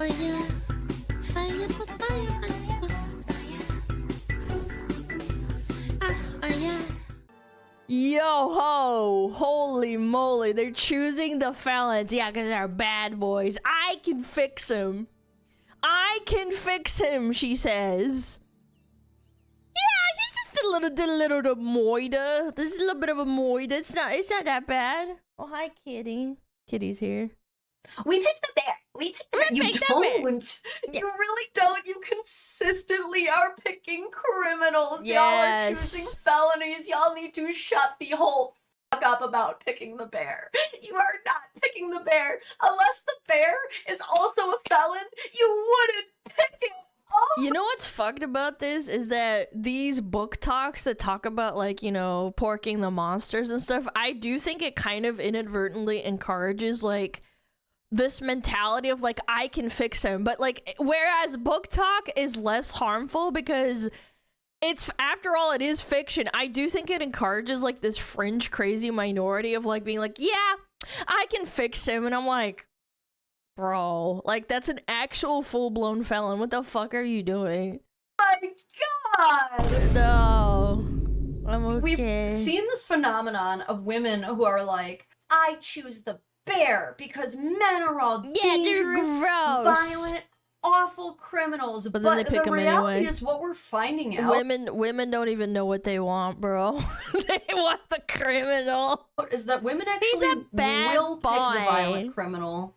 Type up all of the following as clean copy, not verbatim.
Oh yeah. Fire for fire. Oh yeah. Yo ho! Holy moly, they're choosing the felons. Yeah, because they're bad boys. I can fix him. I can fix him, she says. Yeah, he's just a little moida. There's a little bit of a moida. It's not that bad. Oh, hi, Kitty. Kitty's here. We picked the bear. We picked the bear. You don't. You really don't. You consistently are picking criminals. Yes. Y'all are choosing felonies. Y'all need to shut the whole fuck up about picking the bear. You are not picking the bear. Unless the bear is also a felon, you wouldn't pick it. Oh. You know what's fucked about this is that these book talks that talk about, like, you know, porking the monsters and stuff, I do think it kind of inadvertently encourages, like, this mentality of, like, I can fix him. But, like, whereas book talk is less harmful because it's, after all, it is fiction. I do think it encourages, like, this fringe crazy minority of, like, being like, yeah, I can fix him. And I'm like, bro, like, that's an actual full-blown felon. What the fuck are you doing? My God! No. I'm okay. We've seen this phenomenon of women who are like, I choose the bear because men are all dangerous, they're gross, violent, awful criminals. But then they pick the them reality anyway. is what we're finding out. Women don't even know what they want, bro. They want the criminal. Is that women actually will pick the violent criminal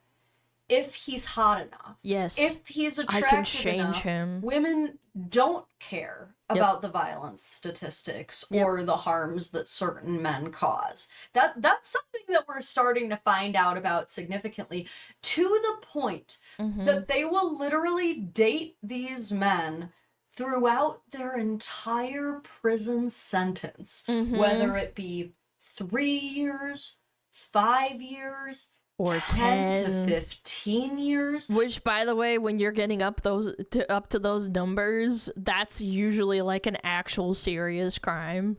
if he's hot enough. Yes. If he's attractive enough. Him. Women don't care about the violence statistics or the harms that certain men cause. That's something that we're starting to find out about significantly, to the point that they will literally date these men throughout their entire prison sentence, whether it be 3 years, 5 years, or 10 to 15 years. Which, by the way, when you're getting up to those numbers, that's usually like an actual serious crime.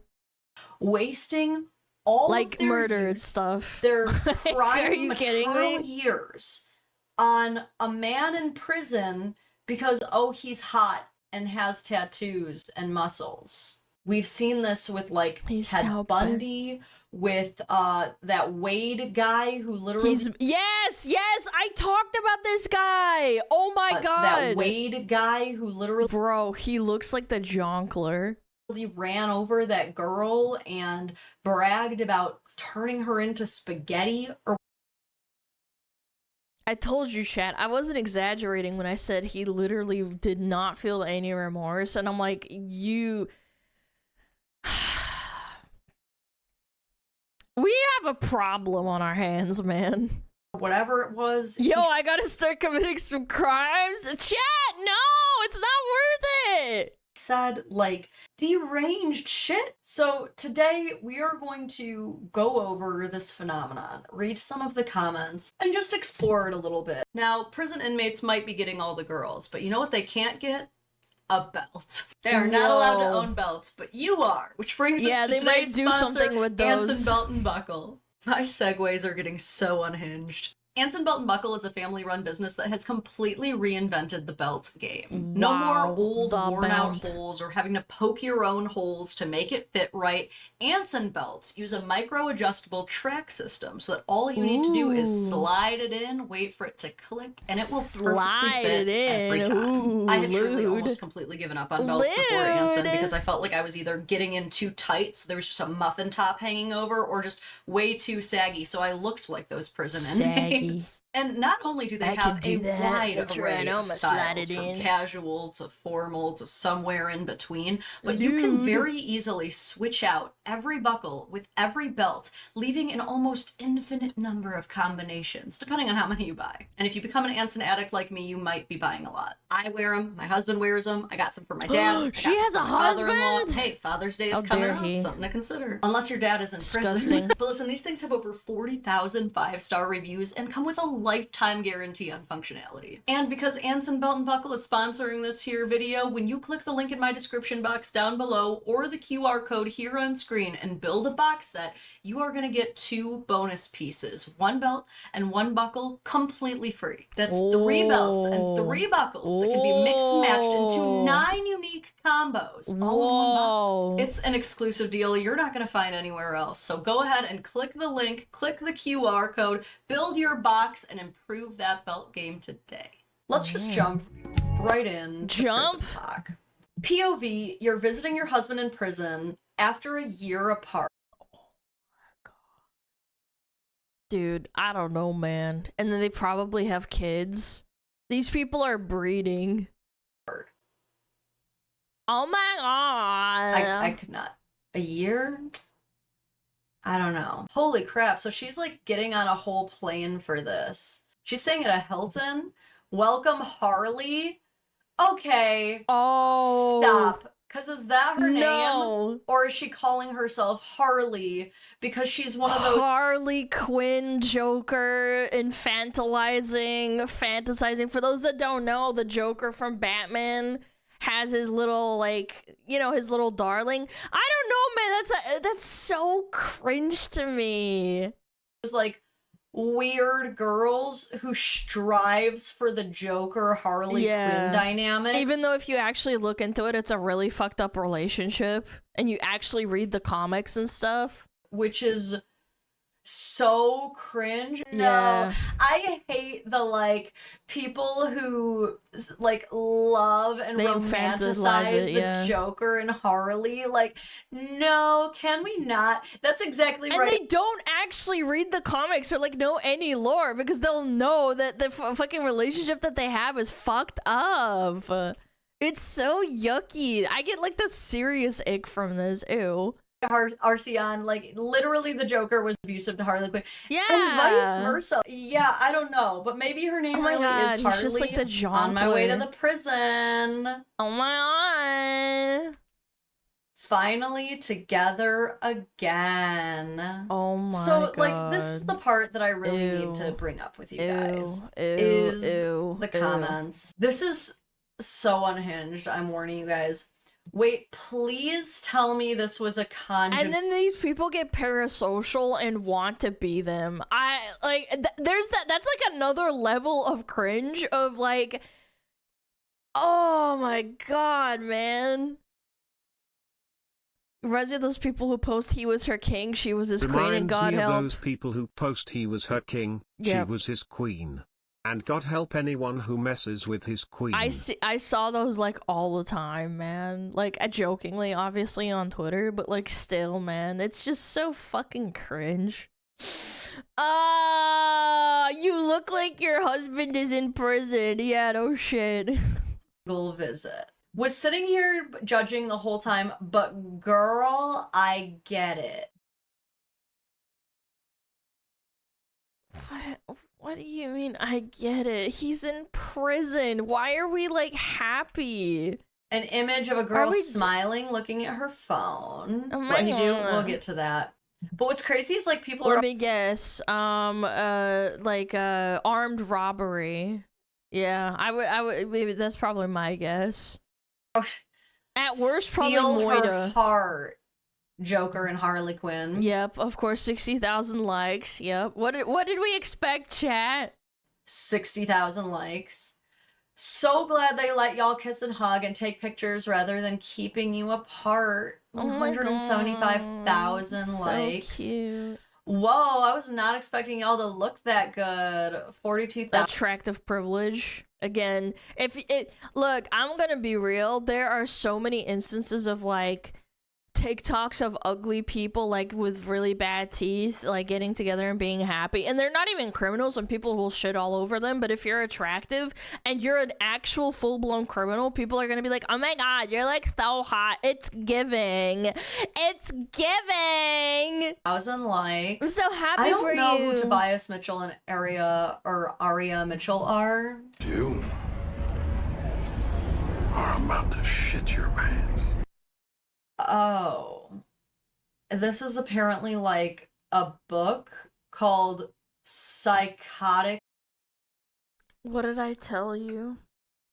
Wasting all like of their murder and stuff. Their prime Are you kidding me? years on a man in prison because, oh, he's hot and has tattoos and muscles. We've seen this with, like, Ted Bundy, with that Wade guy who literally yes I talked about this guy. Oh my god, that Wade guy who literally, bro, he looks like the Jonkler. He ran over that girl and bragged about turning her into spaghetti. Or I told you, chat, I wasn't exaggerating when I said he literally did not feel any remorse, and I'm like, you we have a problem on our hands, man. Whatever it was. Yo, I gotta start committing some crimes. Chat, no, it's not worth it. Said, like, deranged shit. So today we are going to go over this phenomenon, read some of the comments, and just explore it a little bit. Now, prison inmates might be getting all the girls, but you know what they can't get? A belt. They are not allowed to own belts, but you are. Which brings us to they might today's do sponsor, something with those. Anson Belt and Buckle. My segues are getting so unhinged. Anson Belt and Buckle is a family-run business that has completely reinvented the belt game. No more old, worn-out holes or having to poke your own holes to make it fit right. Anson belts use a micro-adjustable track system so that all you need to do is slide it in, wait for it to click, and it will perfectly fit every time. I had truly almost completely given up on belts before Anson because I felt like I was either getting in too tight, so there was just a muffin top hanging over, or just way too saggy, so I looked like those prison inmates. And not only do they have a wide array of styles, from casual to formal to somewhere in between, but you can very easily switch out every buckle with every belt, leaving an almost infinite number of combinations, depending on how many you buy. And if you become an Anson addict like me, you might be buying a lot. I wear them, my husband wears them, I got some for my dad. She has a husband? Hey, Father's Day is coming up, something to consider. Unless your dad is in prison. But listen, these things have over 40,000 5-star reviews and come with a lifetime guarantee on functionality. And because Anson Belt and Buckle is sponsoring this here video, when you click the link in my description box down below or the QR code here on screen and build a box set, you are going to get 2 bonus pieces, 1 belt and 1 buckle, completely free. That's 3 belts and 3 buckles that can be mixed and matched into 9 unique combos, all in one box. It's an exclusive deal you're not going to find anywhere else. So go ahead and click the link, click the QR code, build your box, and improve that belt game today. Let's just jump right in to prison talk. POV, you're visiting your husband in prison after a year apart. Dude, I don't know, man. And then they probably have kids. These people are breeding. Oh my god. I could not. A year? I don't know. Holy crap. So she's like getting on a whole plane for this. She's staying at a Hilton. Welcome, Harley. Okay. Oh. Stop. Because is that her No. name? Or is she calling herself Harley because she's one of those... Harley Quinn Joker fantasizing. For those that don't know, the Joker from Batman has his little, like, you know, his little darling. I don't know, man. That's so cringe to me. There's like weird girls who strives for the Joker Harley Quinn dynamic. Even though if you actually look into it, it's a really fucked up relationship and you actually read the comics and stuff. Which is so cringe. Yeah. No, I hate the like people who like love and romanticize the Joker and Harley. Like, no, can we not? That's exactly right. And they don't actually read the comics or like know any lore because they'll know that the fucking relationship that they have is fucked up. It's so yucky. I get like the serious ick from this. Ew. Arceon, like literally the Joker was abusive to Harley Quinn. Yeah. And vice versa. Yeah, I don't know, but maybe her name really is Harley. He's just like the on my way to the prison. Oh my god. Finally together again. Oh my god. So like this is the part that I really need to bring up with you guys. The comments. This is so unhinged, I'm warning you guys. Wait, please tell me this was a conjugal. And then these people get parasocial and want to be them. I like there's that's like another level of cringe of like, oh my god, man. Reminds me of those people who post he was her king, she was his queen, and God help. Those people who post he was her king, she was his queen. And God help anyone who messes with his queen. I saw those like all the time, man. Like jokingly, obviously on Twitter, but like still, man, it's just so fucking cringe. You look like your husband is in prison. Yeah, no shit. Visit. Was sitting here judging the whole time, but girl, I get it. What do you mean? I get it. He's in prison. Why are we like happy? An image of a girl smiling, looking at her phone. Oh my what he do? God. We'll get to that. But what's crazy is like people Let me guess. Armed robbery. Yeah, I would. Maybe that's probably my guess. At worst, probably Moida. Her heart. Joker and Harley Quinn. Yep, of course, 60,000 likes. Yep. What did we expect, chat? 60,000 likes. So glad they let y'all kiss and hug and take pictures rather than keeping you apart. 175,000 likes. So cute. Whoa, I was not expecting y'all to look that good. 42,000. Attractive privilege. Again, look, I'm gonna be real. There are so many instances of like TikToks of ugly people like with really bad teeth like getting together and being happy, and they're not even criminals and people will shit all over them, but if you're attractive and you're an actual full-blown criminal, people are gonna be like, oh my god, you're like so hot. It's giving. 1,000 likes. I'm so happy for you. I don't know who Tobias Mitchell and Aria Mitchell are. You are about to shit your pants. Oh, this is apparently like a book called Psychotic What did I tell you?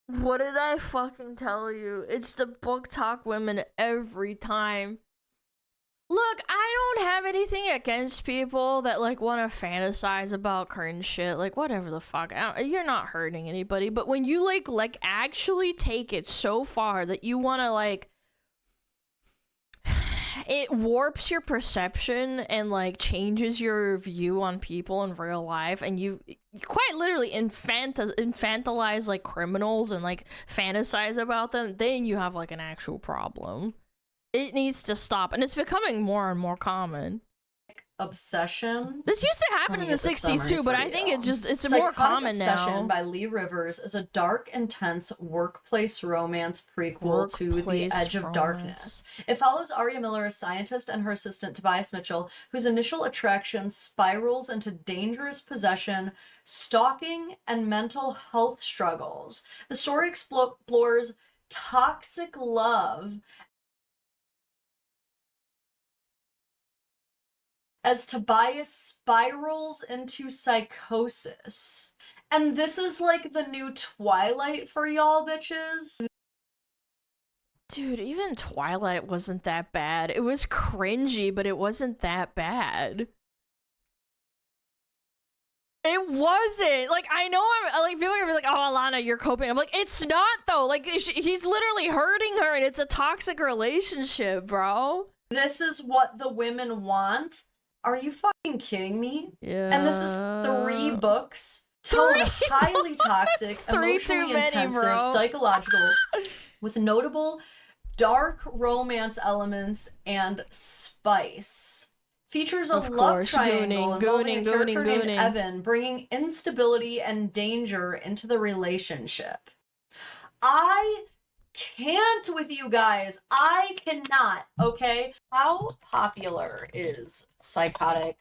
What did I fucking tell you? It's the BookTok women every time. Look, I don't have anything against people that like want to fantasize about cringe shit, like whatever the fuck. You're not hurting anybody, but when you like actually take it so far that you want to like, it warps your perception and like changes your view on people in real life, and you quite literally infantilize like criminals and like fantasize about them, then you have like an actual problem. It needs to stop, and it's becoming more and more common. Obsession. This used to happen in the 60s too, but I think it's more common now. Obsession by Lee Rivers is a dark, intense workplace romance prequel to The Edge of Darkness. It follows Aria Miller, a scientist, and her assistant Tobias Mitchell, whose initial attraction spirals into dangerous possession, stalking, and mental health struggles. The story explores toxic love as Tobias spirals into psychosis. And this is like the new Twilight for y'all bitches. Dude, even Twilight wasn't that bad. It was cringy, but it wasn't that bad. It wasn't. Like, I know I'm like, people are gonna be like, oh, Alana, you're coping. I'm like, it's not though. Like, he's literally hurting her, and it's a toxic relationship, bro. This is what the women want. Are you fucking kidding me? Yeah. And this is 3 books. Tone highly toxic, emotionally intensive, psychological, with notable dark romance elements and spice. Features a love triangle involving a character named Evan, bringing instability and danger into the relationship. I can't with you guys. I cannot, okay? How popular is Psychotic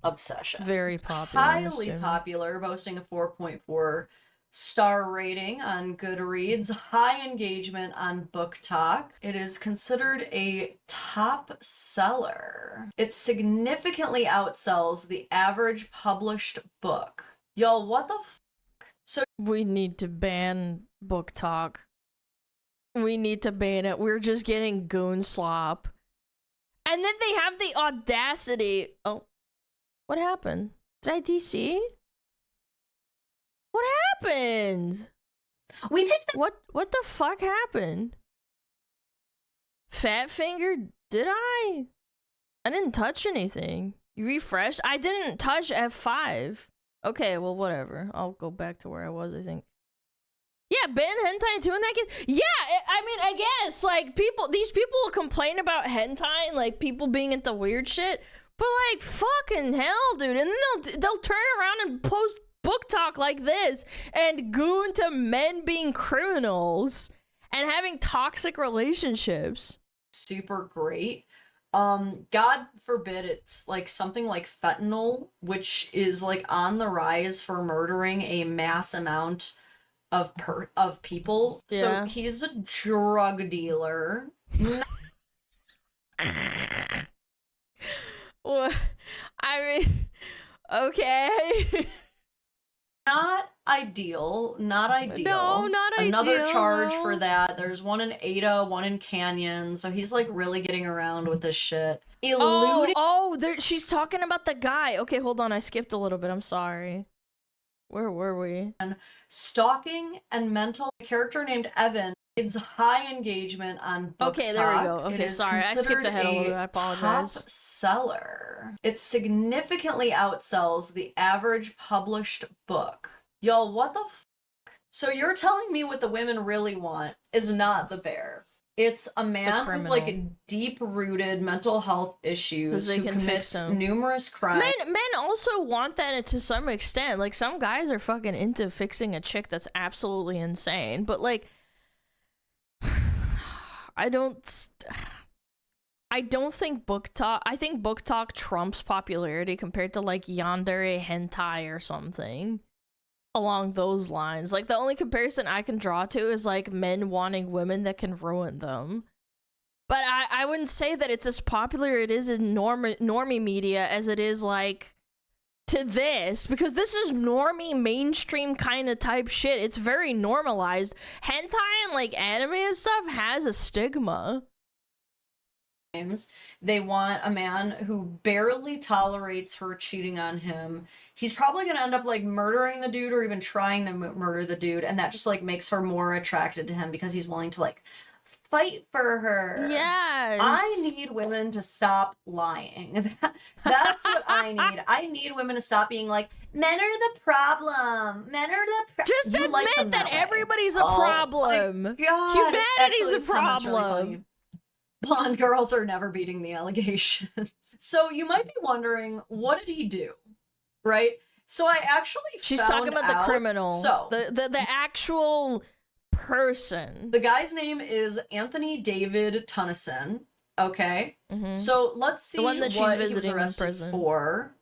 Obsession? Very popular. Highly popular, boasting a 4.4 star rating on Goodreads, high engagement on BookTok. It is considered a top seller. It significantly outsells the average published book. Y'all, what the fuck? So we need to ban BookTok. We need to ban it. We're just getting goon slop. And then they have the audacity. Oh, what happened? Did I DC? What happened? We picked the what the fuck happened? Fat finger? Did I? I didn't touch anything. You refreshed? I didn't touch F5. Okay, well, whatever. I'll go back to where I was, I think. Yeah, ban hentai too in that case. Yeah, I mean, I guess like these people complain about hentai and like people being into weird shit, but like fucking hell, dude. And then they'll turn around and post BookTok like this and goon to men being criminals and having toxic relationships. Super great. God forbid it's like something like fentanyl, which is like on the rise for murdering a mass amount of people. Yeah. So he's a drug dealer. Well, I mean, okay. Not ideal. Not ideal. No, not Another ideal. charge for that. There's one in Ada, one in Canyon. So he's like really getting around with this shit. Eluding. She's talking about the guy. Okay, hold on. I skipped a little bit. I'm sorry. Where were we? Stalking and mental. A character named Evan. It's high engagement on BookTok. Okay, there we go. Okay, sorry. I skipped ahead a little bit. I apologize. Top seller. It significantly outsells the average published book. Y'all, what the fuck? So you're telling me what the women really want is not the bear. It's a man with like deep-rooted mental health issues who commits numerous crimes. Men also want that to some extent. Like some guys are fucking into fixing a chick that's absolutely insane. But like, I don't think BookTok. I think BookTok trumps popularity compared to like Yandere hentai or something along those lines. Like the only comparison I can draw to is like men wanting women that can ruin them. But I wouldn't say that it's as popular it is in normie media as it is like to this, because this is normie mainstream kind of type shit. It's very normalized. Hentai and like anime and stuff has a stigma. They want a man who barely tolerates her cheating on him. He's probably gonna end up like murdering the dude or even trying to murder the dude, and that just like makes her more attracted to him because he's willing to like fight for her. Yes. I need women to stop lying. That's what I need. I need women to stop being like, men are the problem. Men are the problem. Just admit that everybody's a problem. My God. Humanity's a problem. Really, blonde girls are never beating the allegations. So you might be wondering, what did he do? Right? So I actually She's found talking about out, the criminal. So the actual person. The guy's name is Anthony David Tunnison. Okay. So let's see the one that what she's visiting he was arrested in prison for.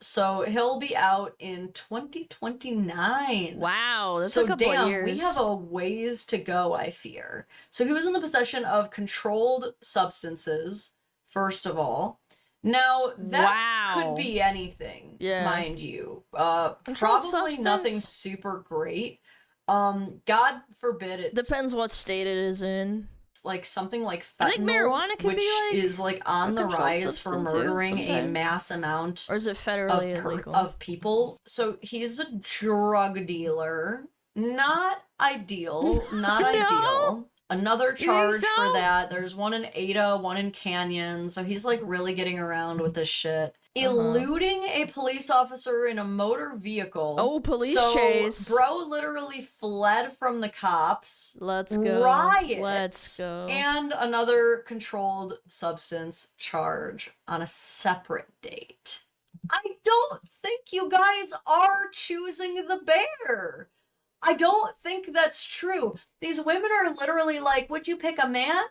So he'll be out in 2029. Wow, that's so a couple damn, of years. We have a ways to go, I fear. So he was in the possession of controlled substances, first of all. Now, that could be anything, mind you. Probably nothing super great. God forbid it depends what state it is in. Like something like fentanyl, I think marijuana can which be like is like on the rise for murdering a mass amount, or is it federally illegal? Of people. So he's a drug dealer. Not ideal. Not ideal. Another charge for that. There's one in Ada, one in Canyon. So he's like really getting around with this shit. Eluding a police officer in a motor vehicle. Oh, police chase. Bro literally fled from the cops. Let's go. Riot. Let's go. And another controlled substance charge on a separate date. I don't think you guys are choosing the bear. I don't think that's true. These women are literally like, would you pick a man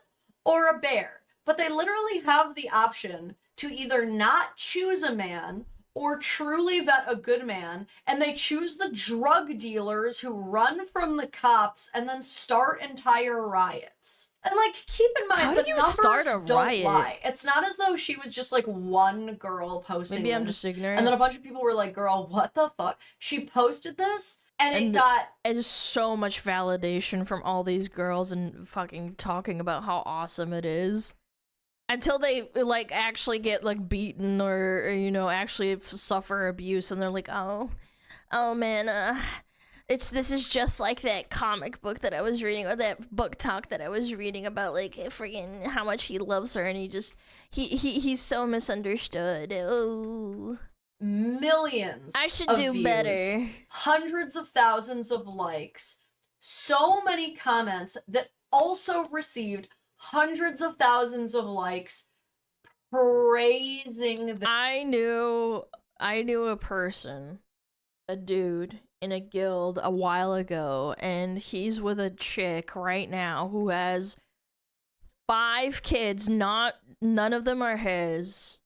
or a bear? But they literally have the option to either not choose a man or truly vet a good man, and they choose the drug dealers who run from the cops and then start entire riots. And like, keep in mind, how the do you numbers start a don't riot? lie. It's not as though she was just like one girl posting Maybe this, I'm just ignorant. and then a bunch of people were like, girl, what the fuck? She posted this, and so much validation from all these girls and fucking talking about how awesome it is. Until they like actually get like beaten or you know actually suffer abuse, and they're like, oh man, this is just like that comic book that I was reading, or that BookTok that I was reading about, like friggin' how much he loves her, and he's so misunderstood. Oh, millions. I should of do views, better. Hundreds of thousands of likes, so many comments that also received hundreds of thousands of likes praising the I knew a person, a dude in a guild a while ago, and he's with a chick right now who has 5 kids. None of them are his.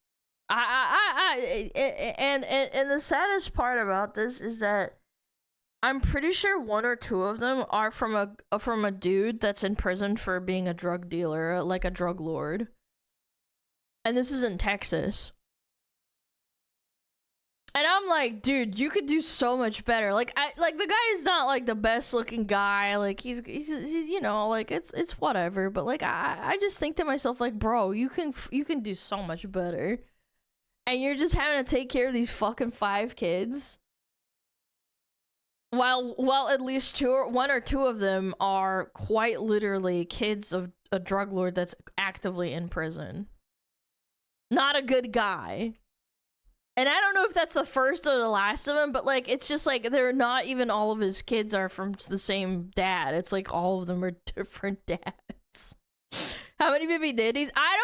And the saddest part about this is that I'm pretty sure 1 or 2 of them are from a dude that's in prison for being a drug dealer, like a drug lord. And this is in Texas. And I'm like, dude, you could do so much better. Like, the guy is not like the best looking guy. Like, he's you know, like it's whatever. But like, I just think to myself, like, bro, you can do so much better. And you're just having to take care of these fucking 5 kids. While at least 1 or 2 of them are quite literally kids of a drug lord that's actively in prison. Not a good guy. And I don't know if that's the first or the last of them, but like, it's just like, they're not even all of his kids are from the same dad. It's like all of them are different dads. How many baby daddies? I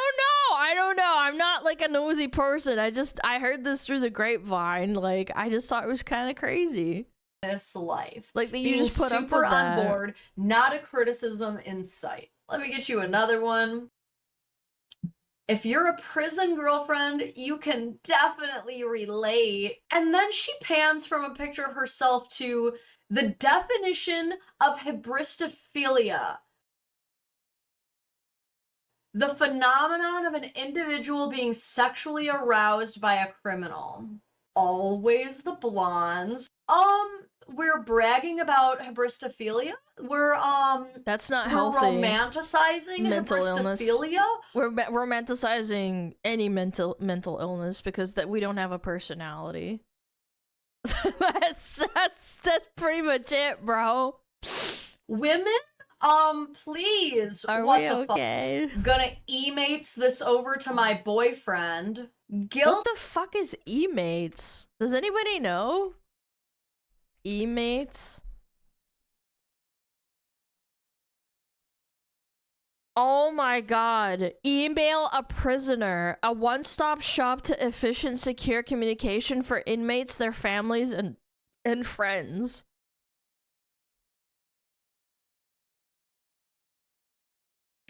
don't know. I'm not like a nosy person. I heard this through the grapevine. Like, I just thought it was kind of crazy. This life. Like, you just put super up with on that. board, not a criticism in sight. Let me get you another one. If you're a prison girlfriend, you can definitely relate. And then she pans from a picture of herself to the definition of Hybristophilia. The phenomenon of an individual being sexually aroused by a criminal. always the blondes. We're bragging about Hybristophilia. That's not we're healthy. romanticizing mental illness. Hybristophilia. We're romanticizing any mental illness because that we don't have a personality. that's pretty much it, bro. Women, please. Are what we the okay? fuck? Gonna emates this over to my boyfriend. What the fuck is emates? Does anybody know? Emates? Oh my god. Email a prisoner. A one-stop shop to efficient, secure communication for inmates, their families, and friends.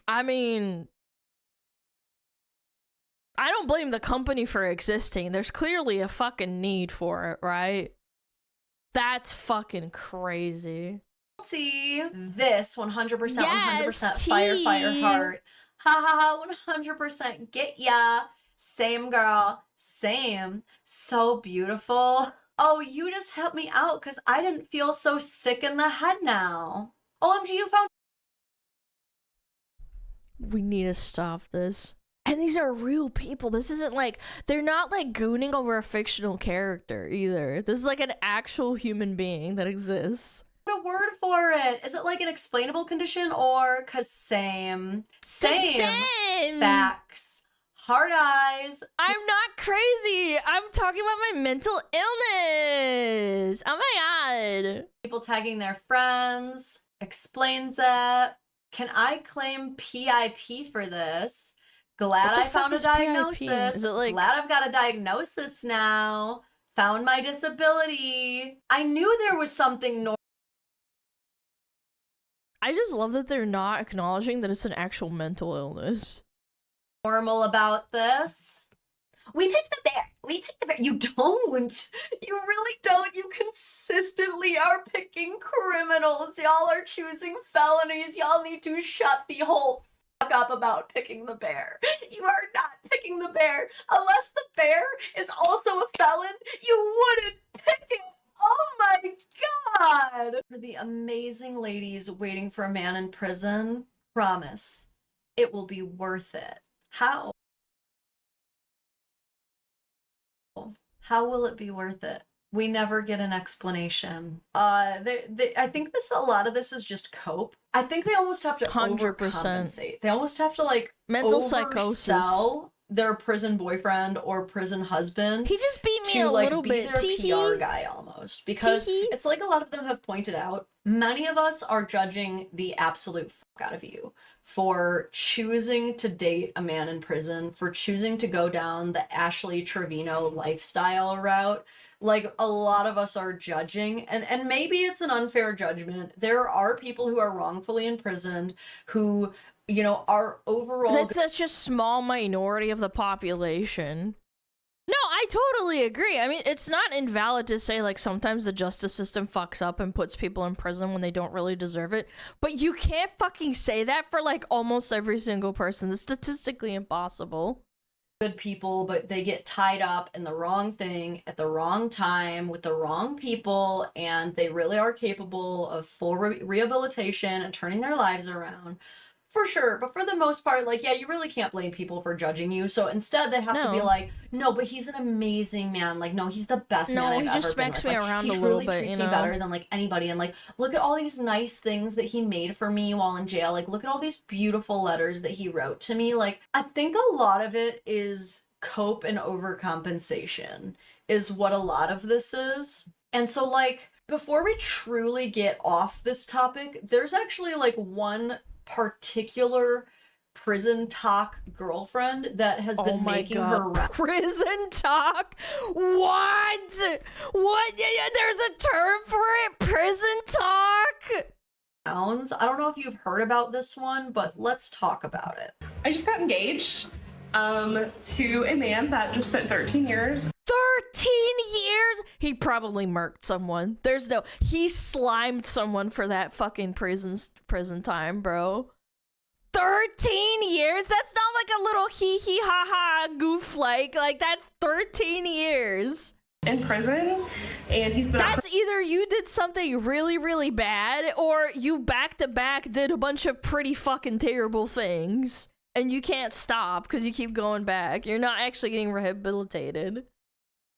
I mean, I don't blame the company for existing. There's clearly a fucking need for it, right? That's fucking crazy. See this 100%, yes, 100% fire heart. Ha ha ha, 100% get ya. Same girl, same. So beautiful. Oh, you just helped me out because I didn't feel so sick in the head now. OMG, you found. We need to stop this. And these are real people. This isn't like, they're not like gooning over a fictional character either. This is like an actual human being that exists. A word for it. Is it like an explainable condition or cause same facts, hard eyes? I'm not crazy. I'm talking about my mental illness. Oh my god. People tagging their friends explains it. Can I claim PIP for this? Glad I found a diagnosis. Is it like... Glad I've got a diagnosis now. Found my disability. I knew there was something normal. I just love that they're not acknowledging that it's an actual mental illness. Normal about this. We picked the bear. We picked the bear. You don't. You really don't. You consistently are picking criminals. Y'all are choosing felonies. Y'all need to shut the whole fuck up about picking the bear. You are not picking the bear. Unless the bear is also a felon, you wouldn't pick it. Oh my god! For the amazing ladies waiting for a man in prison, promise, it will be worth it. How? How will it be worth it? We never get an explanation. I think a lot of this is just cope. I think they almost have to 100%. overcompensate. They almost have to like mental psychosis. Oversell their prison boyfriend or prison husband. He just beat me to, a like, little be bit. their PR guy almost, because it's like a lot of them have pointed out. Many of us are judging the absolute fuck out of you for choosing to date a man in prison, for choosing to go down the Ashley Trevino lifestyle route. Like, a lot of us are judging, and maybe it's an unfair judgment. There are people who are wrongfully imprisoned who, you know, are overall... That's such a small minority of the population. No, I totally agree. I mean, it's not invalid to say, like, sometimes the justice system fucks up and puts people in prison when they don't really deserve it. But you can't fucking say that for, like, almost every single person. It's statistically impossible. Good people, but they get tied up in the wrong thing at the wrong time with the wrong people, and they really are capable of full rehabilitation and turning their lives around. For sure, but for the most part, like, yeah, you really can't blame people for judging you. So instead, they have to be like, no, but he's an amazing man. Like, no, he's the best man I've ever been with. No, he just smacks me around a little bit, He truly treats me better than, like, anybody. And, like, look at all these nice things that he made for me while in jail. Like, look at all these beautiful letters that he wrote to me. Like, I think a lot of it is cope and overcompensation is what a lot of this is. And so, like, before we truly get off this topic, there's actually, like, one particular prison talk girlfriend that has been making her prison talk. What? Yeah, there's a term for it. Prison talk. I don't know if you've heard about this one, but let's talk about it. I just got engaged to a man that just spent 13 years. 13 years? He probably murked someone. He slimed someone for that fucking prison time, bro. 13 years? That's not like a little hee hee ha ha goof like that's 13 years. in prison, and he's been. That's either you did something really, really bad, or you back to back did a bunch of pretty fucking terrible things, and you can't stop because you keep going back. You're not actually getting rehabilitated.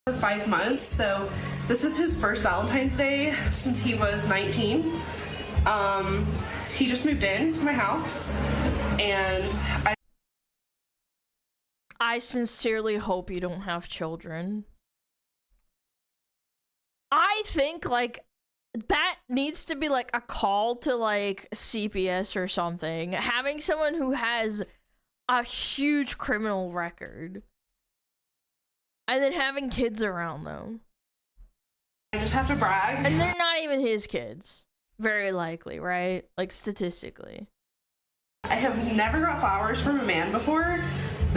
For 5 months, so this is his first Valentine's Day since he was 19. He just moved into my house, and I sincerely hope you don't have children. I think, like, that needs to be, like, a call to, like, CPS or something. Having someone who has a huge criminal record. And then having kids around them. I just have to brag. And they're not even his kids. Very likely, right? Like, statistically. I have never got flowers from a man before.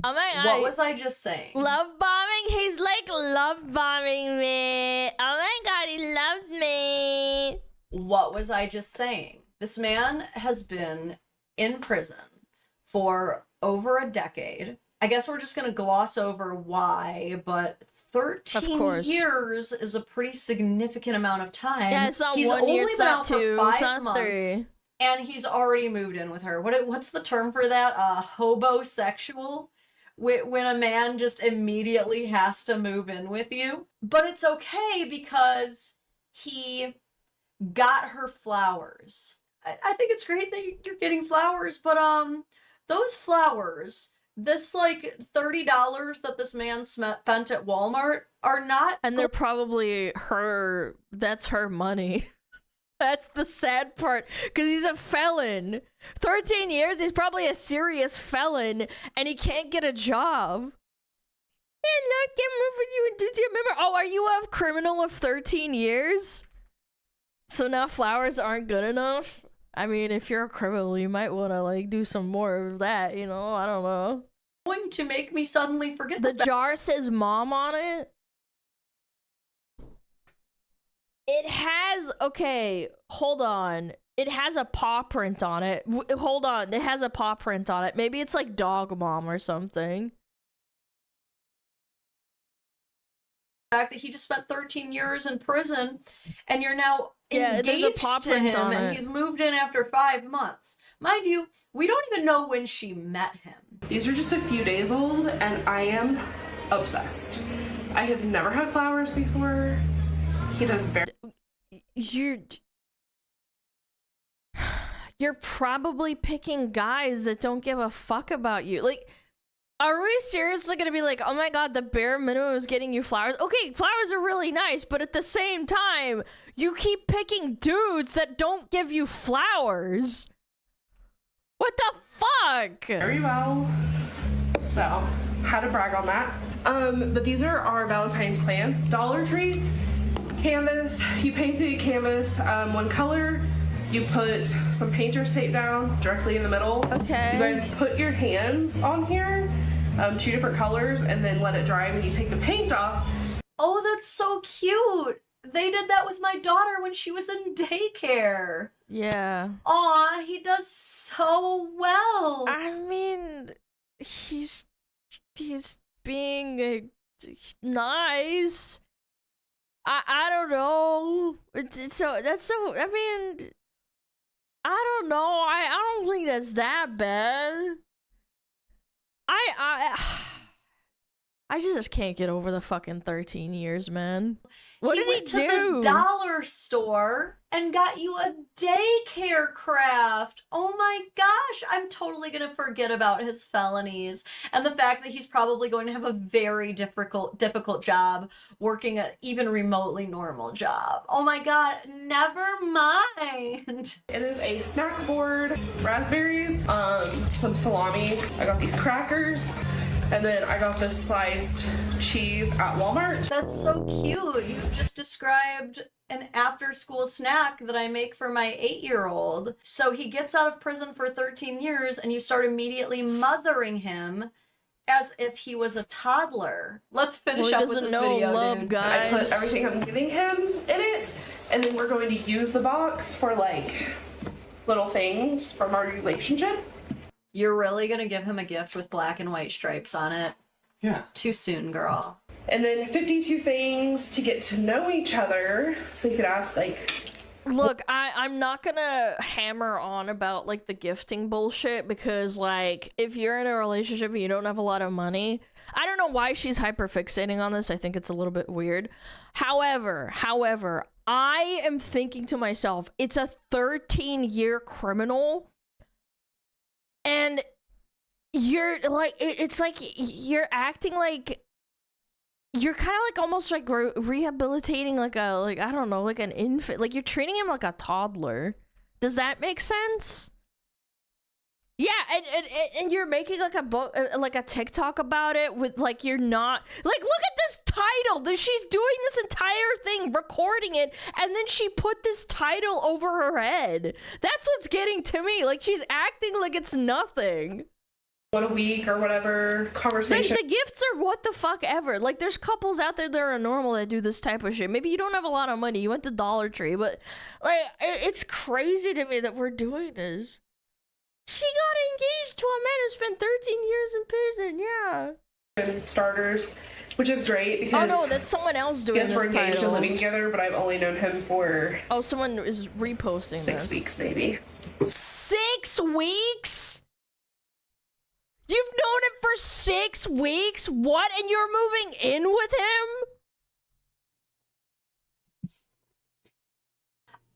Oh my god. What was I just saying? Love bombing? He's like love bombing me. Oh my god, he loved me. What was I just saying? This man has been in prison for over a decade. I guess we're just going to gloss over why, but 13 years is a pretty significant amount of time. Yeah, it's not he's 1 only year, it's been not out 2, for 5 it's not months, 3. and he's already moved in with her. What's the term for that? Hobosexual? When a man just immediately has to move in with you. But it's okay because he got her flowers. I think it's great that you're getting flowers, but those flowers, this like $30 that this man spent at Walmart are not. And they're probably her, that's her money. That's the sad part, because he's a felon. 13 years, he's probably a serious felon, and he can't get a job. Yeah, look, I'm moving you into your member. Oh, are you a criminal of 13 years? So now flowers aren't good enough? I mean, if you're a criminal, you might want to, like, do some more of that, you know? I don't know. Going to make me suddenly forget the jar says mom on it. It has, okay, hold on. It has a paw print on it. Hold on, it has a paw print on it. Maybe it's like dog mom or something. The fact that he just spent 13 years in prison and you're now there's a paw engaged to print him on and it. he's moved in after 5 months. Mind you, we don't even know when she met him. These are just a few days old, and I am obsessed. I have never had flowers before. He does very. You're probably picking guys that don't give a fuck about you. Like, are we seriously gonna be like, oh my god, the bare minimum is getting you flowers? Okay, flowers are really nice, but at the same time, you keep picking dudes that don't give you flowers. What the fuck? Very well. So, how to brag on that. But these are our Valentine's plants. Dollar Tree canvas. You paint the canvas one color. You put some painter's tape down directly in the middle. Okay. You guys put your hands on here, 2 different colors, and then let it dry. When you take the paint off. Oh, that's so cute. They did that with my daughter when she was in daycare. Yeah. Aw, he does so well. I mean, he's being nice. I don't know. It's so that's so. I mean, I don't know. I don't think that's that bad. I just can't get over the fucking 13 years, man. What did he went do? To the dollar store and got you a daycare craft. Oh my gosh, I'm totally gonna forget about his felonies and the fact that he's probably going to have a very difficult job working an even remotely normal job. Oh my god, never mind. It is a snack board, raspberries, some salami. I got these crackers. And then I got this sliced cheese at Walmart. That's so cute. You just described an after-school snack that I make for my 8-year-old. So he gets out of prison for 13 years and you start immediately mothering him as if he was a toddler. Let's finish up with this video, love, dude. guys. I put everything I'm giving him in it, and then we're going to use the box for like little things from our relationship. You're really gonna give him a gift with black and white stripes on it? Yeah. Too soon, girl. And then 52 things to get to know each other. So you could ask, like... Look, I'm not gonna hammer on about, like, the gifting bullshit, because, like, if you're in a relationship and you don't have a lot of money, I don't know why she's hyperfixating on this. I think it's a little bit weird. However, I am thinking to myself, it's a 13-year criminal, and you're, like, it's like, you're acting like... You're kind of like almost like rehabilitating like I don't know, like an infant. Like you're treating him like a toddler. Does that make sense? Yeah, and you're making like a book, like a TikTok about it with like you're not like, look at this title. She's doing this entire thing, recording it, and then she put this title over her head. That's what's getting to me. Like she's acting like it's nothing. What, a week or whatever conversation. Like, the gifts are what the fuck ever. Like, there's couples out there that are normal that do this type of shit. Maybe you don't have a lot of money. You went to Dollar Tree, but like, it's crazy to me that we're doing this. She got engaged to a man who spent 13 years in prison. Yeah. Starters, which is great because. Oh no, that's someone else doing this. Yes, we're engaged title. and living together, but I've only known him for. Oh, someone is reposting 6 weeks, maybe. 6 weeks. You've known him for 6 weeks? What? And you're moving in with him?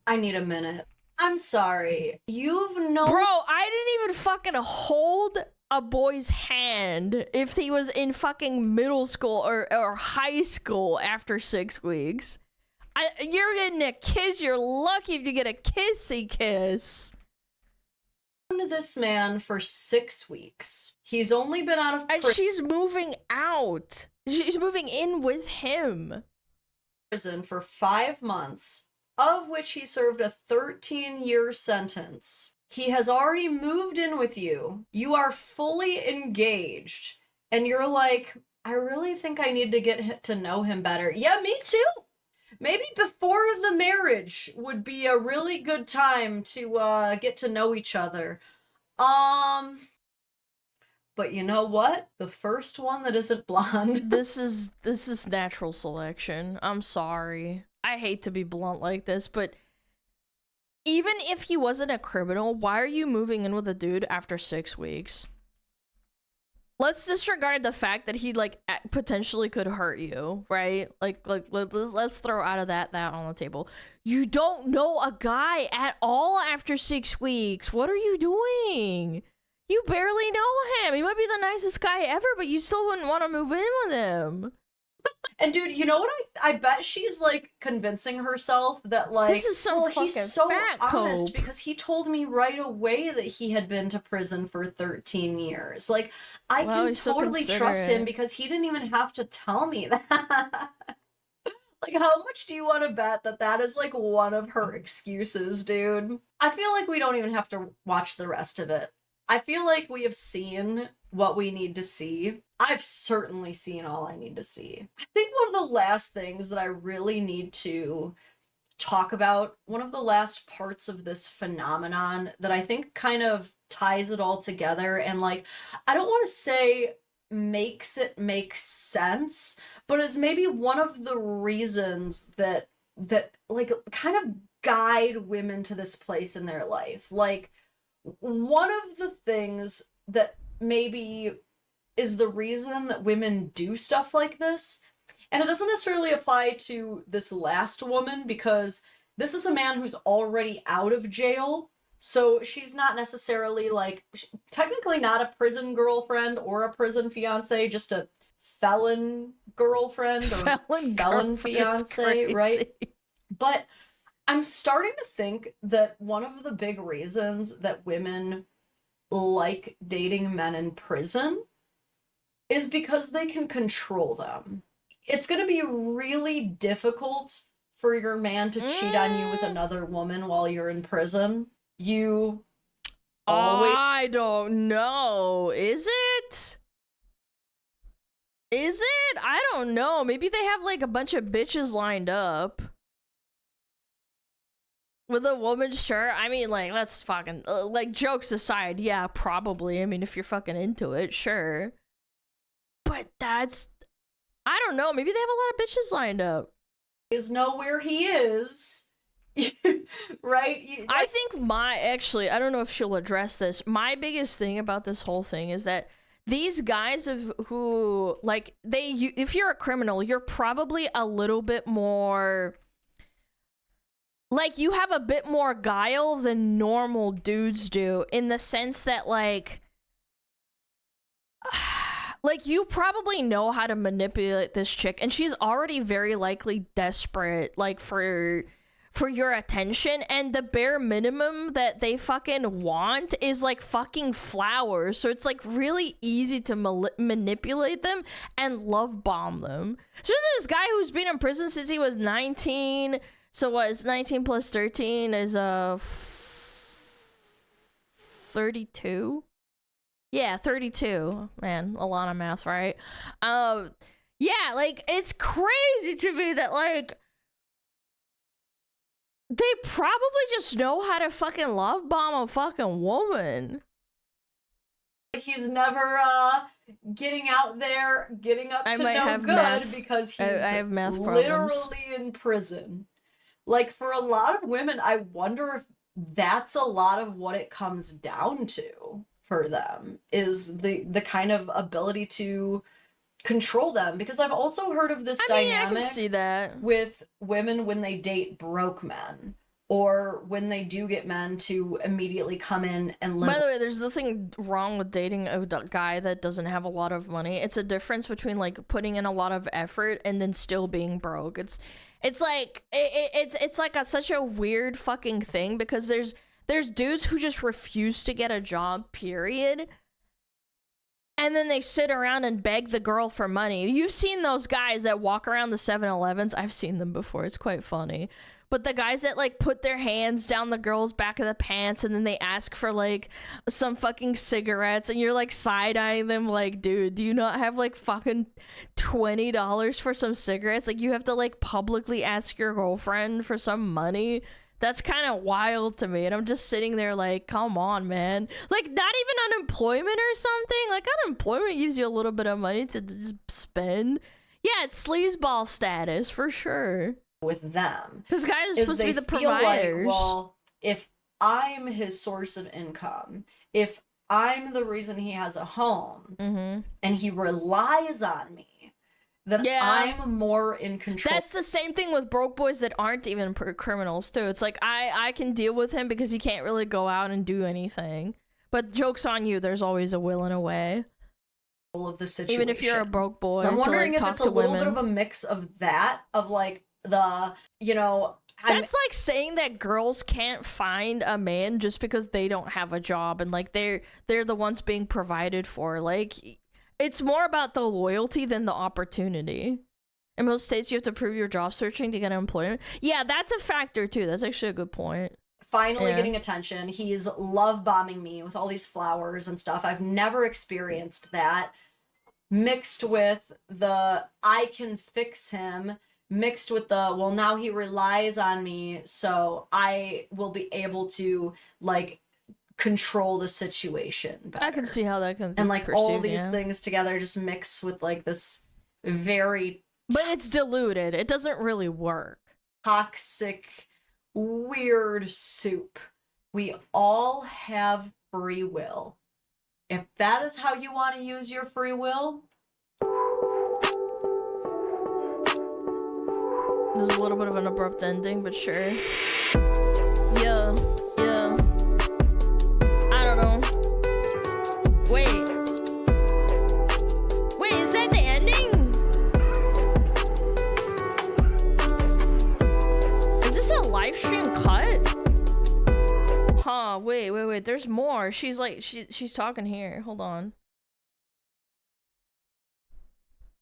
I need a minute. I'm sorry. You've known... Bro, I didn't even fucking hold a boy's hand if he was in fucking middle school or high school after 6 weeks. You're getting a kiss. You're lucky if you get a kissy kiss. To this man for 6 weeks. He's only been out of And she's moving out. She's moving in with him. Prison for 5 months, of which he served a 13-year sentence. He has already moved in with you. You are fully engaged. And you're like, I really think I need to get to know him better. Yeah, me too. Maybe before the marriage would be a really good time to get to know each other. But you know what? The first one that isn't blonde. This is natural selection. I'm sorry. I hate to be blunt like this, but even if he wasn't a criminal, why are you moving in with a dude after 6 weeks? Let's disregard the fact that he like potentially could hurt you, right? Like let's throw out of that on the table. You don't know a guy at all after 6 weeks. What are you doing? You barely know him. He might be the nicest guy ever, but you still wouldn't want to move in with him. And dude, you know what? I bet she's like convincing herself that like, this is some fucking he's so fat honest cope. because he told me right away that he had been to prison for 13 years. Like, I can totally trust him because he didn't even have to tell me that. Like, how much do you want to bet that that is like one of her excuses, dude? I feel like we don't even have to watch the rest of it. I feel like we have seen what we need to see. I've certainly seen all I need to see. I think one of the last things that I really need to talk about, one of the last parts of this phenomenon that I think kind of ties it all together and like, I don't want to say makes it make sense, but is maybe one of the reasons that like kind of guide women to this place in their life. Like, one of the things that maybe is the reason that women do stuff like this, and it doesn't necessarily apply to this last woman because this is a man who's already out of jail, so she's not necessarily like, technically not a prison girlfriend or a prison fiance, just a felon girlfriend or felon fiance, right? But I'm starting to think that one of the big reasons that women like dating men in prison is because they can control them. It's going to be really difficult for your man to cheat on you with another woman while you're in prison. You always... I don't know. Is it? Is it? I don't know. Maybe they have like a bunch of bitches lined up. With a woman, sure. I mean, like, let's fucking... like, jokes aside, yeah, probably. I mean, if you're fucking into it, sure. But that's... I don't know. Maybe they have a lot of bitches lined up. Is know where he is. Right? I think actually, I don't know if she'll address this. My biggest thing about this whole thing is that these guys who, like, if you're a criminal, you're probably a little bit more, like, you have a bit more guile than normal dudes do, in the sense that, like, you probably know how to manipulate this chick, and she's already very likely desperate, like, for your attention, and the bare minimum that they fucking want is, like, fucking flowers. So it's, like, really easy to manipulate them and love bomb them. So there's this guy who's been in prison since he was 19. So what is 19 plus 13 is 32? Yeah, 32. Man, Alana math, right? Yeah, like, it's crazy to me that, like, they probably just know how to fucking love bomb a fucking woman. He's never getting out there, getting up to no good meth. because he's I have meth literally in prison. Like, for a lot of women, I wonder if that's a lot of what it comes down to for them, is the kind of ability to control them. Because I've also heard of this dynamic, I can see that, with women when they date broke men, or when they do get men to immediately come in and live. By the way, there's nothing wrong with dating a guy that doesn't have a lot of money. It's a difference between, like, putting in a lot of effort and then still being broke. It's like it's like such a weird fucking thing, because there's dudes who just refuse to get a job, period. And then they sit around and beg the girl for money. You've seen those guys that walk around the 7-Elevens. I've seen them before. It's quite funny. But the guys that, like, put their hands down the girl's back of the pants and then they ask for, like, some fucking cigarettes, and you're, like, side-eyeing them like, dude, do you not have, like, fucking $20 for some cigarettes? Like, you have to, like, publicly ask your girlfriend for some money? That's kind of wild to me, and I'm just sitting there like, come on, man. Like, not even unemployment or something? Like, unemployment gives you a little bit of money to just spend. Yeah, it's sleazeball status, for sure. With them. Because guys are supposed to be the providers. Like, well, if I'm his source of income, if I'm the reason he has a home, and he relies on me, then I'm more in control. That's the same thing with broke boys that aren't even criminals, too. It's like, I can deal with him because he can't really go out and do anything. But joke's on you, there's always a will and a way. Of the situation. Even if you're a broke boy. I'm wondering if it's a little bit of a mix of that, of, like, the, you know... That's like saying that girls can't find a man just because they don't have a job, and, like, they're the ones being provided for. Like... It's more about the loyalty than the opportunity. In most states, you have to prove your job searching to get employment. Yeah, that's a factor, too. That's actually a good point. Finally getting attention. He's love bombing me with all these flowers and stuff. I've never experienced that. Mixed with the, I can fix him. Mixed with the, well, now he relies on me, so I will be able to, like... control the situation better. I can see how that can be and like perceived, all these things together just mix with like this very but it's diluted. It doesn't really work. Toxic, weird soup. We all have free will. If that is how you want to use your free will, there's a little bit of an abrupt ending, but sure. Yeah. Wait, is that the ending? Is this a live stream cut? Huh, wait, there's more. She's like, she's talking here. Hold on.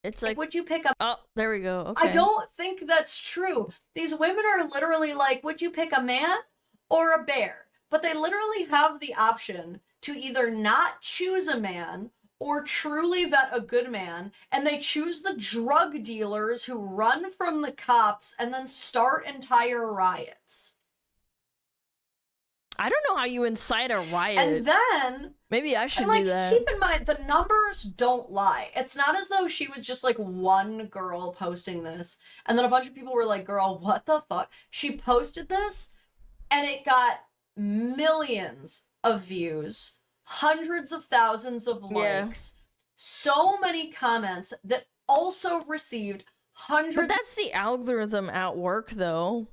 It's like, would you pick up? Oh, there we go. Okay. I don't think that's true. These women are literally like, would you pick a man or a bear? But they literally have the option to either not choose a man or truly vet a good man, and they choose the drug dealers who run from the cops and then start entire riots. I don't know how you incite a riot. And then maybe I should and, like, do that. keep in mind, the numbers don't lie. It's not as though she was just like one girl posting this, and then a bunch of people were like, girl, what the fuck? She posted this, and it got millions of views, hundreds of thousands of likes, so many comments that also received hundreds. But that's the algorithm at work, though.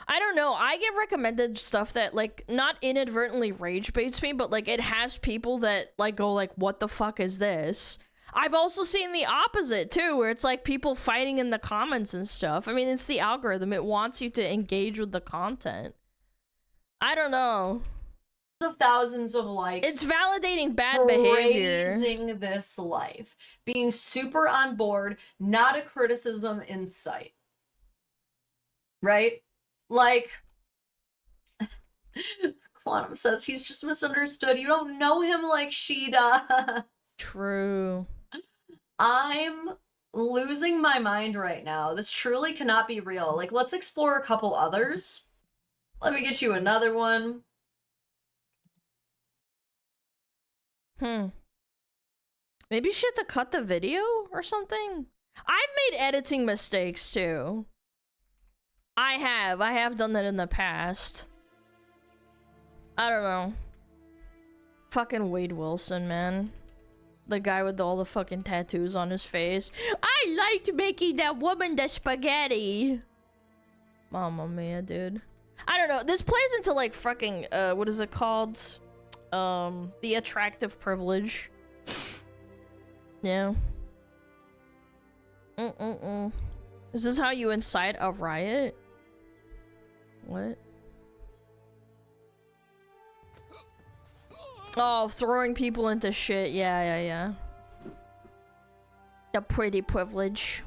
I don't know. I get recommended stuff that, like, not inadvertently rage baits me, but, like, it has people that, like, go, like, what the fuck is this? I've also seen the opposite, too, where it's, like, people fighting in the comments and stuff. I mean, it's the algorithm. It wants you to engage with the content. I don't know. Of thousands of likes. It's validating bad behavior. Praising this life. Being super on board, not a criticism in sight. Right? Like, Quantum says he's just misunderstood. You don't know him like she does. True. I'm losing my mind right now. This truly cannot be real. Like, let's explore a couple others. Let me get you another one. Maybe you should have to cut the video or something? I've made editing mistakes too. I have done that in the past. I don't know. Fucking Wade Wilson, man. The guy with all the fucking tattoos on his face. I liked making that woman the spaghetti. Mamma mia, dude. I don't know. This plays into like fucking, what is it called? The attractive privilege. Yeah. Is this how you incite a riot? What? Oh, throwing people into shit. Yeah. The pretty privilege.